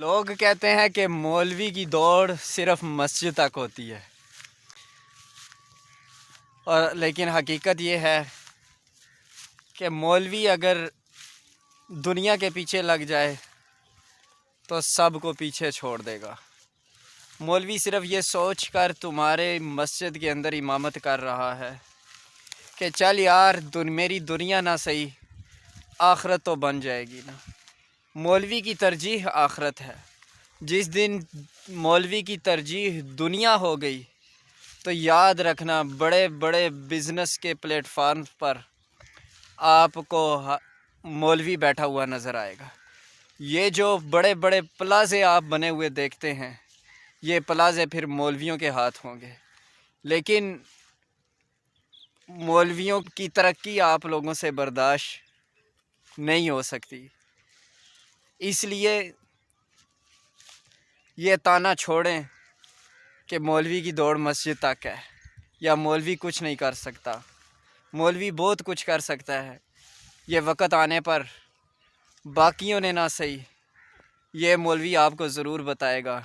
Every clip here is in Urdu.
لوگ کہتے ہیں کہ مولوی کی دوڑ صرف مسجد تک ہوتی ہے، اور لیکن حقیقت یہ ہے کہ مولوی اگر دنیا کے پیچھے لگ جائے تو سب کو پیچھے چھوڑ دے گا۔ مولوی صرف یہ سوچ کر تمہارے مسجد کے اندر امامت کر رہا ہے کہ چل یار میری دنیا نہ صحیح، آخرت تو بن جائے گی نا۔ مولوی کی ترجیح آخرت ہے۔ جس دن مولوی کی ترجیح دنیا ہو گئی تو یاد رکھنا بڑے بڑے بزنس کے پلیٹ فارم پر آپ کو مولوی بیٹھا ہوا نظر آئے گا۔ یہ جو بڑے بڑے پلازے آپ بنے ہوئے دیکھتے ہیں، یہ پلازے پھر مولویوں کے ہاتھ ہوں گے، لیکن مولویوں کی ترقی آپ لوگوں سے برداشت نہیں ہو سکتی۔ اس لیے یہ طعنہ چھوڑیں کہ مولوی کی دوڑ مسجد تک ہے، یا مولوی کچھ نہیں کر سکتا۔ مولوی بہت کچھ کر سکتا ہے۔ یہ وقت آنے پر باقیوں نے نہ صحیح، یہ مولوی آپ کو ضرور بتائے گا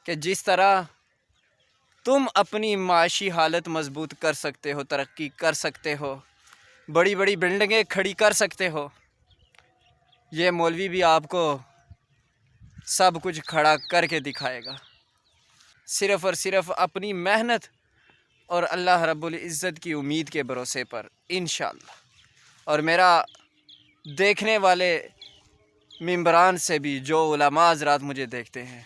کہ جس طرح تم اپنی معاشی حالت مضبوط کر سکتے ہو، ترقی کر سکتے ہو، بڑی بڑی بلڈنگیں کھڑی کر سکتے ہو، یہ مولوی بھی آپ کو سب کچھ کھڑا کر کے دکھائے گا، صرف اور صرف اپنی محنت اور اللہ رب العزت کی امید کے بھروسے پر انشاءاللہ۔ اور میرا دیکھنے والے ممبران سے بھی، جو علماء حضرات مجھے دیکھتے ہیں،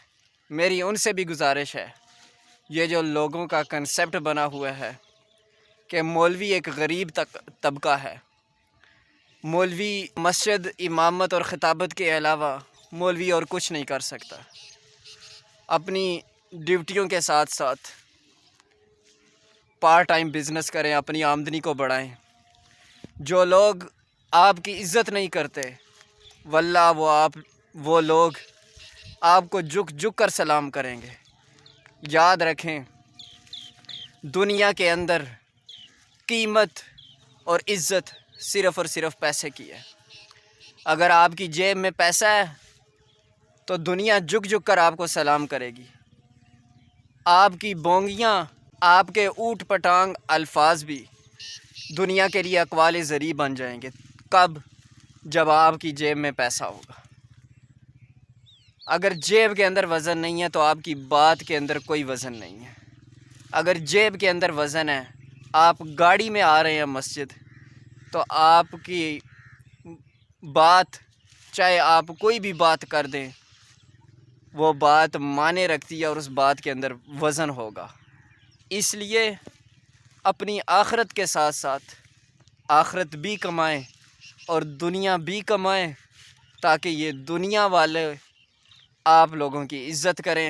میری ان سے بھی گزارش ہے، یہ جو لوگوں کا کنسیپٹ بنا ہوا ہے کہ مولوی ایک غریب طبقہ ہے، مولوی مسجد امامت اور خطابت کے علاوہ مولوی اور کچھ نہیں کر سکتا، اپنی ڈیوٹیوں کے ساتھ ساتھ پارٹ ٹائم بزنس کریں، اپنی آمدنی کو بڑھائیں۔ جو لوگ آپ کی عزت نہیں کرتے، واللہ وہ لوگ آپ کو جھک جھک کر سلام کریں گے۔ یاد رکھیں، دنیا کے اندر قیمت اور عزت صرف اور صرف پیسے کی ہے۔ اگر آپ کی جیب میں پیسہ ہے تو دنیا جھک جھک کر آپ کو سلام کرے گی۔ آپ کی بونگیاں، آپ کے اوٹ پٹانگ الفاظ بھی دنیا کے لیے اقوال زری بن جائیں گے۔ کب؟ جب آپ کی جیب میں پیسہ ہوگا۔ اگر جیب کے اندر وزن نہیں ہے تو آپ کی بات کے اندر کوئی وزن نہیں ہے۔ اگر جیب کے اندر وزن ہے، آپ گاڑی میں آ رہے ہیں مسجد، تو آپ کی بات، چاہے آپ کوئی بھی بات کر دیں، وہ بات معنی رکھتی ہے اور اس بات کے اندر وزن ہوگا۔ اس لیے اپنی آخرت کے ساتھ ساتھ آخرت بھی کمائیں اور دنیا بھی کمائیں، تاکہ یہ دنیا والے آپ لوگوں کی عزت کریں